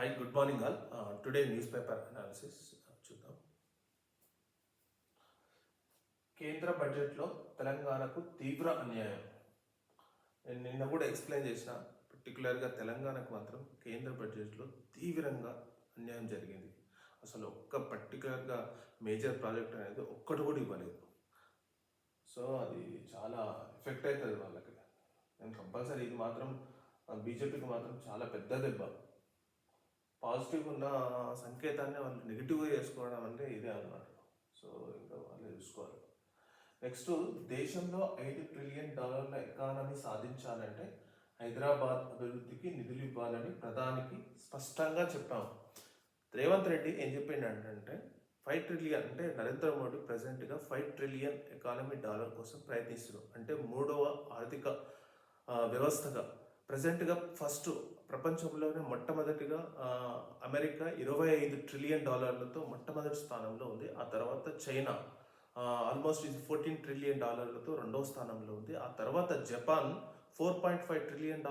Hi, good morning all. Today newspaper analysis చూద్దాం. కేంద్ర బడ్జెట్లో తెలంగాణకు తీవ్ర అన్యాయం. నేను నిన్న కూడా ఎక్స్ప్లెయిన్ చేసిన, పర్టికులర్గా తెలంగాణకు మాత్రం కేంద్ర బడ్జెట్లో తీవ్రంగా అన్యాయం జరిగింది. అసలు ఒక్క పర్టికులర్గా మేజర్ ప్రాజెక్ట్ అనేది ఒక్కటి కూడా ఇవ్వలేదు. సో అది చాలా ఎఫెక్ట్ అవుతుంది వాళ్ళకి. నేను కంపల్సరీ ఇది మాత్రం బీజేపీకి మాత్రం చాలా పెద్ద దెబ్బ. పాజిటివ్ ఉన్న సంకేతాన్ని వాళ్ళు నెగిటివ్గా చేసుకోవడం అంటే ఇదే అన్నమాట. సో ఇంకా వాళ్ళు చూసుకోవాలి. నెక్స్ట్, దేశంలో $5 ట్రిలియన్ ఎకానమీ సాధించాలంటే హైదరాబాద్ అభివృద్ధికి నిధులు ఇవ్వాలని ప్రధానికి స్పష్టంగా చెప్పాము. రేవంత్ రెడ్డి ఏం చెప్పిండంటే 5 ట్రిలియన్ అంటే నరేంద్ర మోడీ ప్రజెంట్గా $5 ట్రిలియన్ ఎకానమీ కోసం ప్రయత్నిస్తున్నారు. అంటే మూడవ ఆర్థిక వ్యవస్థగా ప్రజెంట్గా ఫస్ట్ ప్రపంచంలోనే మొట్టమొదటిగా అమెరికా $25 ట్రిలియన్ మొట్టమొదటి స్థానంలో ఉంది. ఆ తర్వాత చైనా ఆల్మోస్ట్ ఇది $14 ట్రిలియన్ రెండవ స్థానంలో ఉంది. ఆ తర్వాత జపాన్ $4.5 ట్రిలియన్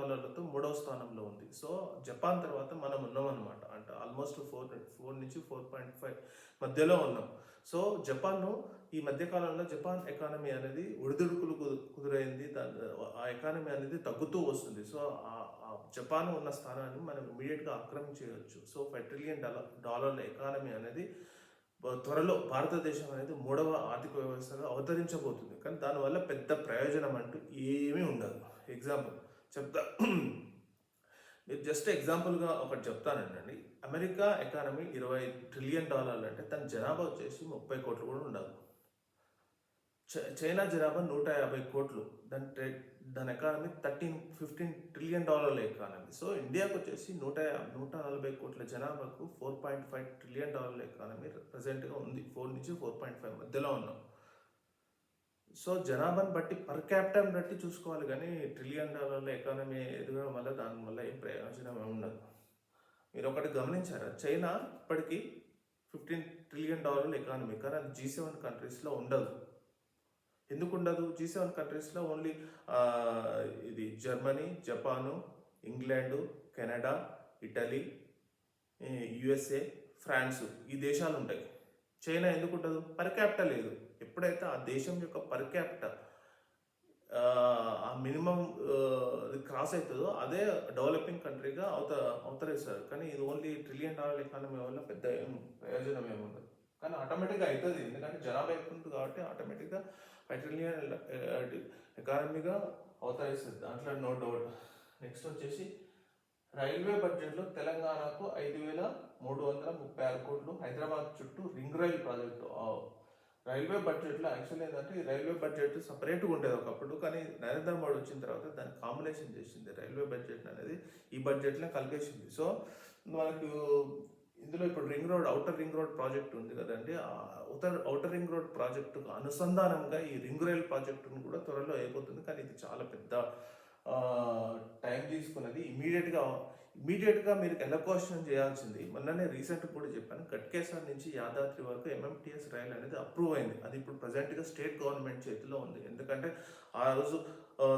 మూడవ స్థానంలో ఉంది. సో జపాన్ తర్వాత మనం ఉన్నామన్నమాట. అంటే ఆల్మోస్ట్ 4 నుంచి 4.5 మధ్యలో ఉన్నాం. సో జపాన్ను ఈ మధ్యకాలంలో జపాన్ ఎకానమీ అనేది ఒడిదుడుకులు కుదురైంది. ఆ ఎకానమీ అనేది తగ్గుతూ వస్తుంది. సో జపాన్ ఉన్న స్థానాన్ని మనం ఇమీడియట్గా ఆక్రమించేయవచ్చు. సో $5 ట్రిలియన్ ఎకానమీ అనేది త్వరలో భారతదేశం అనేది మూడవ ఆర్థిక వ్యవస్థగా అవతరించబోతుంది. కానీ దానివల్ల పెద్ద ప్రయోజనం అంటూ ఏమీ ఉండదు. ఎగ్జాంపుల్ చెప్తా, మీరు జస్ట్ ఎగ్జాంపుల్గా ఒకటి చెప్తానండి. అమెరికా ఎకానమీ $20 ట్రిలియన్ అంటే తన జనాభా వచ్చేసి 30 కోట్లు కూడా ఉండదు. చైనా జనాభా 150 కోట్లు, దాని ఎకానమీ $15 ట్రిలియన్ ఎకానమీ. సో ఇండియాకు వచ్చేసి 140 కోట్ల జనాభాకు $4.5 ట్రిలియన్ ఎకానమీ ప్రజెంట్గా ఉంది. 4 నుంచి 4.5 మధ్యలో ఉన్నాం. సో జనాభాని బట్టి పర్ క్యాపిటల్ బట్టి చూసుకోవాలి, కానీ $1 ట్రిలియన్ ఎకానమీ ఎదగడం వల్ల దానివల్ల ఏం ప్రయోజనం ఉండదు. మీరు ఒకటి గమనించారా, చైనా ఇప్పటికీ $15 ట్రిలియన్ ఎకానమీ, కానీ అది G7 కంట్రీస్లో ఉండదు. ఎందుకు ఉండదు? G7 కంట్రీస్లో ఓన్లీ ఇది Germany, Japan, England, Canada, Italy, USA, France ఈ దేశాలు ఉంటాయి. చైనా ఎందుకు ఉండదు? పర్ క్యాపిటల్ లేదు. ఎప్పుడైతే ఆ దేశం యొక్క పర్ క్యాపిటల్ ఆ మినిమం క్రాస్ అవుతుందో అదే డెవలపింగ్ కంట్రీగా అవతరిస్తారు. కానీ ఇది ఓన్లీ $1 ట్రిలియన్ ఎకానమీ వల్ల పెద్ద ప్రయోజనం ఏముండదు. కానీ ఆటోమేటిక్గా అవుతుంది, ఎందుకంటే జనాభా ఎక్కువ ఉంటుంది కాబట్టి ఆటోమేటిక్గా $5 ట్రిలియన్ ఎకానమీగా అవతరిస్తుంది, దాంట్లో నో డౌట్. నెక్స్ట్ వచ్చేసి రైల్వే బడ్జెట్లో తెలంగాణకు 5,336 కోట్లు, హైదరాబాద్ చుట్టూ రింగ్ రైల్ ప్రాజెక్టు. రైల్వే బడ్జెట్లో యాక్చువల్లీ ఏంటంటే ఈ రైల్వే బడ్జెట్ సపరేట్గా ఉండేది ఒకప్పుడు, కానీ నరేంద్ర మోడీ వచ్చిన తర్వాత దాన్ని కాంబినేషన్ చేసింది. రైల్వే బడ్జెట్ అనేది ఈ బడ్జెట్లో కలిపేసింది. సో మనకు ఇందులో ఇప్పుడు ఔటర్ రింగ్ రోడ్ ప్రాజెక్ట్ ఉంది కదండి. ఔటర్ రింగ్ రోడ్ ప్రాజెక్టుకు అనుసంధానంగా ఈ రింగ్ రైల్ ప్రాజెక్టును కూడా త్వరలో అయిపోతుంది. కానీ ఇది చాలా పెద్ద టైం తీసుకున్నది. ఇమీడియట్గా మీరు ఎలక్వేషన్ చేయాల్సింది. మొన్ననే రీసెంట్ కూడా చెప్పాను, గట్కేసర్ నుంచి యాదాద్రి వరకు MMTS రైల్ అనేది అప్రూవ్ అయింది. అది ఇప్పుడు ప్రజెంట్గా స్టేట్ గవర్నమెంట్ చేతిలో ఉంది. ఎందుకంటే ఆ రోజు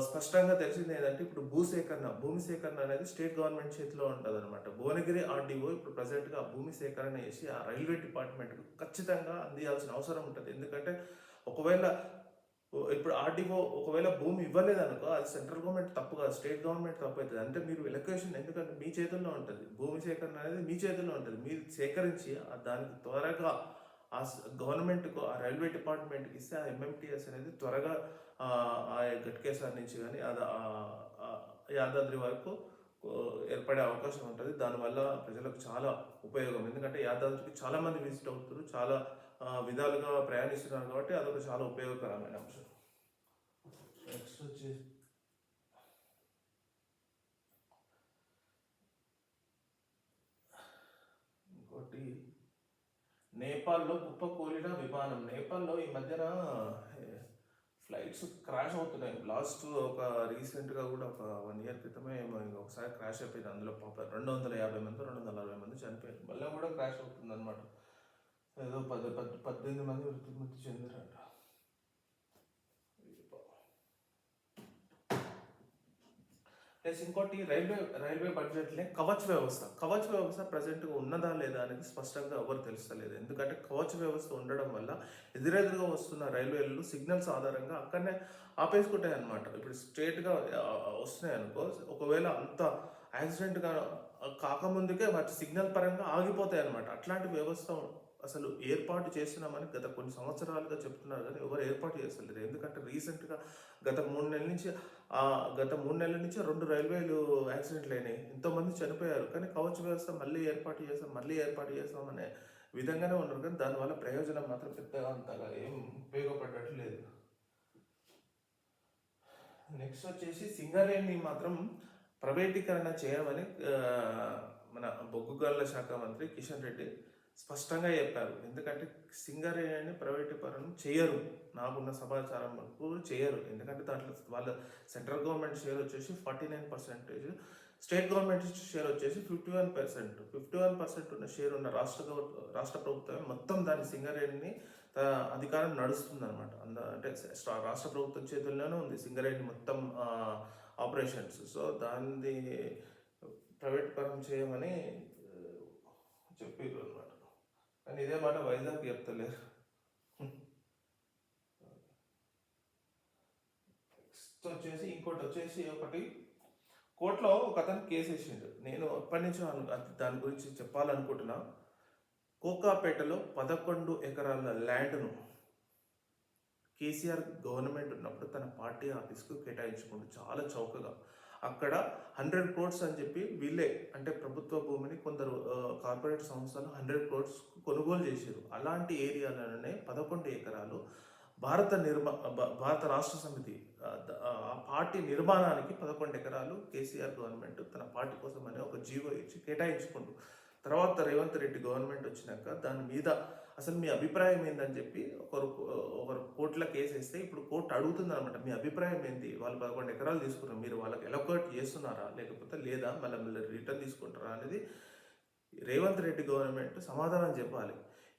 స్పష్టంగా తెలిసింది ఏంటంటే ఇప్పుడు భూమి సేకరణ అనేది స్టేట్ గవర్నమెంట్ చేతిలో ఉంటుంది అనమాట. భువనగిరి RDO ఇప్పుడు ప్రజెంట్గా ఆ భూమి సేకరణ చేసి ఆ రైల్వే డిపార్ట్మెంట్కు ఖచ్చితంగా అందించాల్సిన అవసరం ఉంటుంది. ఎందుకంటే ఒకవేళ ఇప్పుడు RDO ఒకవేళ భూమి ఇవ్వలేదనుకో అది సెంట్రల్ గవర్నమెంట్ తప్పు కాదు, స్టేట్ గవర్నమెంట్ తప్పు అవుతుంది. అంటే మీరు ఎలక్వేషన్, ఎందుకంటే మీ చేతుల్లో ఉంటుంది, భూమి సేకరణ అనేది మీ చేతుల్లో ఉంటుంది. మీరు సేకరించి దానికి త్వరగా ఆ గవర్నమెంట్కు ఆ రైల్వే డిపార్ట్మెంట్కి ఇస్తే ఆ MMTS అనేది త్వరగా ఆ గట్కేసర్ నుంచి కానీ యాదాద్రి వరకు ఏర్పడే అవకాశం ఉంటుంది. దానివల్ల ప్రజలకు చాలా ఉపయోగం. ఎందుకంటే యాదాద్రికి చాలామంది విజిట్ అవుతారు, చాలా విధాలుగా ప్రయాణిస్తున్నారు కాబట్టి అదొక చాలా ఉపయోగకరమైన అంశం. నెక్స్ట్ వచ్చి ఇంకోటి, నేపాల్లో కుప్పకూలిన విమానం. నేపాల్లో ఈ మధ్యన ఫ్లైట్స్ క్రాష్ అవుతున్నాయి. లాస్ట్ రీసెంట్గా కూడా ఒక 1 year క్రితమే ఒకసారి క్రాష్ అయిపోయింది. అందులో 250 మంది 260 మంది చనిపోయారు. మళ్ళీ కూడా క్రాష్ అవుతుంది అనమాట. ఏదో 18 మంది మృతి చెందారంట. ప్లస్ ఇంకోటి రైల్వే బడ్జెట్లే కవచ్ వ్యవస్థ ప్రజెంట్గా ఉన్నదా లేదా అనేది స్పష్టంగా ఎవరు తెలుస్తలేదు. ఎందుకంటే కవచ్ వ్యవస్థ ఉండడం వల్ల ఎదురెదురుగా వస్తున్న రైల్వేలు సిగ్నల్స్ ఆధారంగా అక్కడనే ఆపేసుకుంటాయి అనమాట. ఇప్పుడు స్ట్రేట్గా వస్తున్నాయి అనుకో, ఒకవేళ అంత యాక్సిడెంట్గా కాకముందుకే వాటి సిగ్నల్ పరంగా ఆగిపోతాయి అనమాట. అట్లాంటి వ్యవస్థ అసలు ఏర్పాటు చేస్తున్నామని గత కొన్ని సంవత్సరాలుగా చెప్తున్నారు, కానీ ఎవరు ఏర్పాటు చేస్తలేరు. ఎందుకంటే రీసెంట్గా గత 3 నెలల నుంచి గత 3 నెలల నుంచి 2 రైల్వేలు యాక్సిడెంట్లు అయినాయి, ఎంతోమంది చనిపోయారు. కానీ కవచ వ్యవస్థ మళ్ళీ ఏర్పాటు చేస్తాం అనే విధంగానే ఉన్నారు, కానీ దానివల్ల ప్రయోజనం మాత్రం పెద్దగా అంతగా ఏం ఉపయోగపడటం లేదు. నెక్స్ట్ వచ్చేసి సింగరేణి మాత్రం ప్రైవేటీకరణ చేయమని మన బొగ్గు గనుల శాఖ మంత్రి కిషన్ రెడ్డి స్పష్టంగా చెప్పారు. ఎందుకంటే సింగరేణిని ప్రైవేటీకరణ చేయరు, నాకున్న సమాచారం వరకు చేయరు. ఎందుకంటే దాంట్లో వాళ్ళ సెంట్రల్ గవర్నమెంట్ షేర్ వచ్చేసి 49%, స్టేట్ గవర్నమెంట్ షేర్ వచ్చేసి 51%. 51% ఉన్న షేర్ ఉన్న రాష్ట్ర ప్రభుత్వమే మొత్తం దాని సింగరేణిని అధికారం నడుస్తుంది అనమాట. అంటే రాష్ట్ర ప్రభుత్వం చేతుల్లోనే ఉంది సింగరేణి మొత్తం ఆపరేషన్స్. సో దాన్ని ప్రైవేట్ పరం చేయమని చెప్పారు అనమాట. కానీ ఇదే మాట వైజాగ్ చెప్తలేరు. నెక్స్ట్ వచ్చేసి ఒకటి కోర్టులో ఒక అతను కేసు వేసిండు. నేను ఎప్పటి నుంచో దాని గురించి చెప్పాలనుకుంటున్నా. కోకాపేటలో 11 ఎకరాల ల్యాండ్ను కేసీఆర్ గవర్నమెంట్ ఉన్నప్పుడు తన పార్టీ ఆఫీస్కు కేటాయించుకుంటూ చాలా చౌకగా అక్కడ 100 crores అని చెప్పి వీళ్ళే, అంటే ప్రభుత్వ భూమిని కొందరు కార్పొరేట్ సంస్థలు 100 crores కొనుగోలు చేశారు. అలాంటి ఏరియాలలోనే 11 ఎకరాలు భారత రాష్ట్ర సమితి పార్టీ నిర్మాణానికి 11 ఎకరాలు కేసీఆర్ గవర్నమెంట్ తన పార్టీ కోసం అని ఒక జీవో ఇచ్చి కేటాయించుకుంటూ, తర్వాత రేవంత్ రెడ్డి గవర్నమెంట్ వచ్చినాక దాని మీద అసలు మీ అభిప్రాయం ఏందని చెప్పి ఒకరు కోర్టులో కేసు వేస్తే ఇప్పుడు కోర్టు అడుగుతుంది అనమాట, మీ అభిప్రాయం ఏంటి, వాళ్ళు 11 ఎకరాలు తీసుకున్నారు, మీరు వాళ్ళకి ఎలొకేట్ చేస్తున్నారా లేకపోతే లేదా, మళ్ళీ రిటర్న్ తీసుకుంటారా అనేది రేవంత్ రెడ్డి గవర్నమెంట్ సమాధానం చెప్పాలి.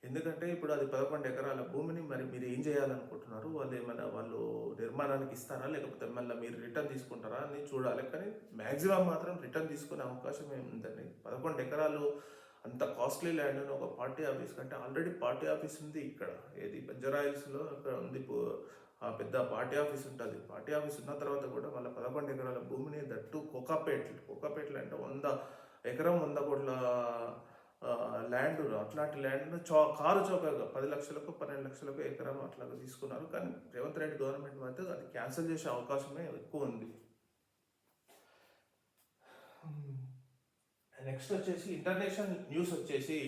ఎందుకంటే ఇప్పుడు అది 11 ఎకరాల భూమిని మరి మీరు ఏం చేయాలనుకుంటున్నారు, వాళ్ళు నిర్మాణానికి ఇస్తారా లేకపోతే మళ్ళీ మీరు రిటర్న్ తీసుకుంటారా అని చూడాలి. కానీ మ్యాక్సిమం మాత్రం రిటర్న్ తీసుకునే అవకాశం ఏముందండి. 11 ఎకరాలు అంత కాస్ట్లీ ల్యాండ్ ఒక పార్టీ ఆఫీస్ కంటే ఆల్రెడీ పార్టీ ఆఫీస్ ఉంది ఇక్కడ, ఏది బంజారాయిల్స్లో అక్కడ ఉంది, పెద్ద పార్టీ ఆఫీస్ ఉంటుంది. పార్టీ ఆఫీస్ ఉన్న తర్వాత కూడా మళ్ళీ 11 ఎకరాల భూమిని దట్టు కోకాపేటలు అంటే 100 ఎకరం 100 కోట్ల ల్యాండ్, అట్లాంటి ల్యాండ్ కారు చౌకగా 10 లక్షలకు 12 లక్షలకు ఎకరం అట్లాగా తీసుకున్నారు. కానీ రేవంత్ రెడ్డి గవర్నమెంట్ మాత్రం అది క్యాన్సిల్ చేసే అవకాశమే ఎక్కువ ఉంది. నెక్స్ట్ వచ్చేసి ఇంటర్నేషనల్ న్యూస్ వచ్చేసి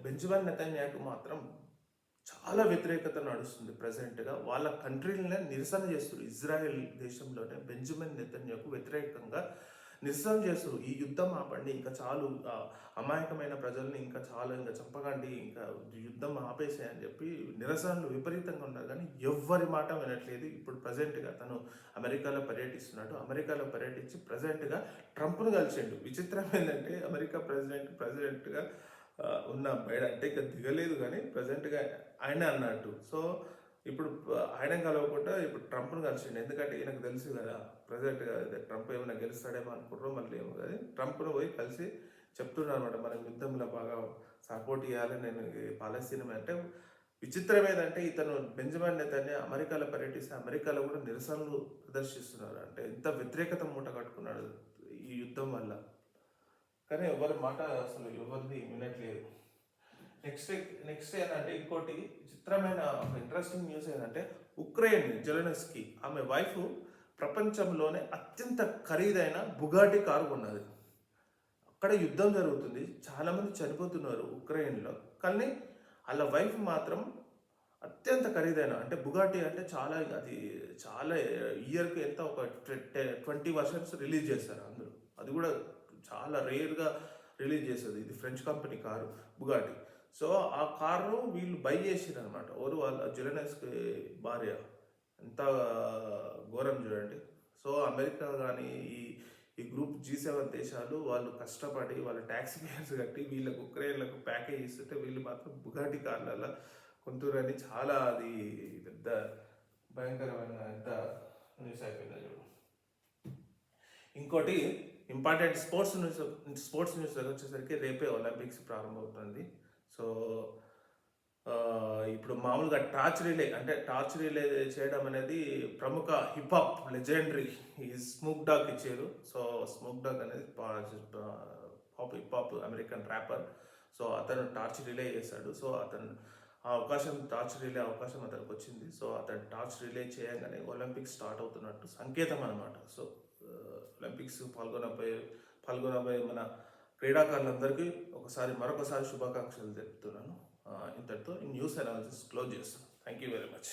బెంజమిన్ నెతన్యాహు మాత్రం చాలా వ్యతిరేకత నడుస్తుంది ప్రజెంట్గా. వాళ్ళ కంట్రీలనే నిరసన చేస్తారు. ఇజ్రాయెల్ దేశంలోనే బెంజమిన్ నెతన్యాహుకు వ్యతిరేకంగా నిరసన చేస్తారు. ఈ యుద్ధం ఆపండి, ఇంకా చాలు, అమాయకమైన ప్రజల్ని ఇంకా చంపకండి, ఇంకా యుద్ధం ఆపేసే అని చెప్పి నిరసనలు విపరీతంగా ఉన్నారు. కానీ ఎవ్వరి మాట వినట్లేదు. ఇప్పుడు ప్రజెంట్గా తను అమెరికాలో పర్యటిస్తున్నాడు. అమెరికాలో పర్యటించి ప్రజెంట్గా ట్రంప్ను కలిసిండు. విచిత్రం ఏంటంటే అమెరికా ప్రెసిడెంట్గా ఉన్న బైడెన్ అంటే ఇంకా దిగలేదు, కానీ ప్రజెంట్గా ఆయన అన్నట్టు. సో ఇప్పుడు ఆయన కలవకుండా ఇప్పుడు ట్రంప్ను కలిసిండు. ఎందుకంటే ఈయనకు తెలుసు కదా ప్రజెంట్గా ట్రంప్ ఏమైనా గెలుస్తాడేమో అనుకుంటారో మళ్ళీ ఏమో, కానీ ట్రంప్ను పోయి కలిసి చెప్తున్నాడు అనమాట, మనం యుద్ధంలో బాగా సపోర్ట్ ఇవ్వాలి, నేను పాలస్తీన్ అంటే. విచిత్రం ఏదంటే ఇతను బెంజమిన్ నెతన్యాహు అమెరికాలో పర్యటిస్తే అమెరికాలో కూడా నిరసనలు ప్రదర్శిస్తున్నారు. అంటే ఎంత వ్యతిరేకత మూట కట్టుకున్నాడు ఈ యుద్ధం వల్ల. కానీ ఎవరి మాట అసలు ఎవరిది వినట్లేదు. నెక్స్ట్ ఏంటంటే ఇంకోటి చిత్రమైన ఒక ఇంట్రెస్టింగ్ న్యూస్ ఏంటంటే ఉక్రెయిన్ జెలెన్స్కీ ఆమె వైఫ్ ప్రపంచంలోనే అత్యంత ఖరీదైన బుగాటి కారు కొన్నది. అక్కడ యుద్ధం జరుగుతుంది, చాలామంది చనిపోతున్నారు ఉక్రెయిన్లో, కానీ వాళ్ళ వైఫ్ మాత్రం అత్యంత ఖరీదైన, అంటే బుగాటి అంటే అది చాలా ఇయర్కి ఎంత ఒక 20 వర్షన్స్ రిలీజ్ చేస్తారు అందులో. అది కూడా చాలా రేర్గా రిలీజ్ చేస్తుంది. ఇది French company car Bugatti. So ఆ కారును వీళ్ళు బై చేసారు అనమాట. వాళ్ళ జెలెన్స్కీ భార్య. ఎంత ఘోరం చూడండి. సో అమెరికా కానీ ఈ గ్రూప్ G7 దేశాలు వాళ్ళు కష్టపడి వాళ్ళ ట్యాక్స్ పేయర్స్ కట్టి వీళ్ళకు ఉక్రెయిన్లకు ప్యాకేజ్ ఇస్తుంటే వీళ్ళు మాత్రం బుగాటి కార్లలో కొంతూరని చాలా అది పెద్ద భయంకరమైన ఎంత న్యూస్ అయిపోయింది చూడు. ఇంకోటి ఇంపార్టెంట్ స్పోర్ట్స్ న్యూస్ వచ్చేసరికి రేపే ఒలింపిక్స్ ప్రారంభమవుతుంది. సో ఇప్పుడు మామూలుగా టార్చ్ రిలే చేయడం అనేది ప్రముఖ హిప్ హాప్ లెజెండరీ ఈ స్నూప్ డాగ్ ఇచ్చారు. సో స్నూప్ డాగ్ అనేది hip hop American wrapper. So అతను టార్చ్ రిలే చేశాడు. సో టార్చ్ రిలే అవకాశం అతనికి వచ్చింది. సో అతను టార్చ్ రిలే చేయగానే ఒలింపిక్స్ స్టార్ట్ అవుతున్నట్టు సంకేతం అనమాట. సో ఒలింపిక్స్ పాల్గొనబోయే మన క్రీడాకారులందరికీ మరొకసారి శుభాకాంక్షలు తెలుపుతున్నాను. ఇంతటితో ఈ న్యూస్ అనాలిసిస్ క్లోజ్ చేస్తాను. Thank you very much.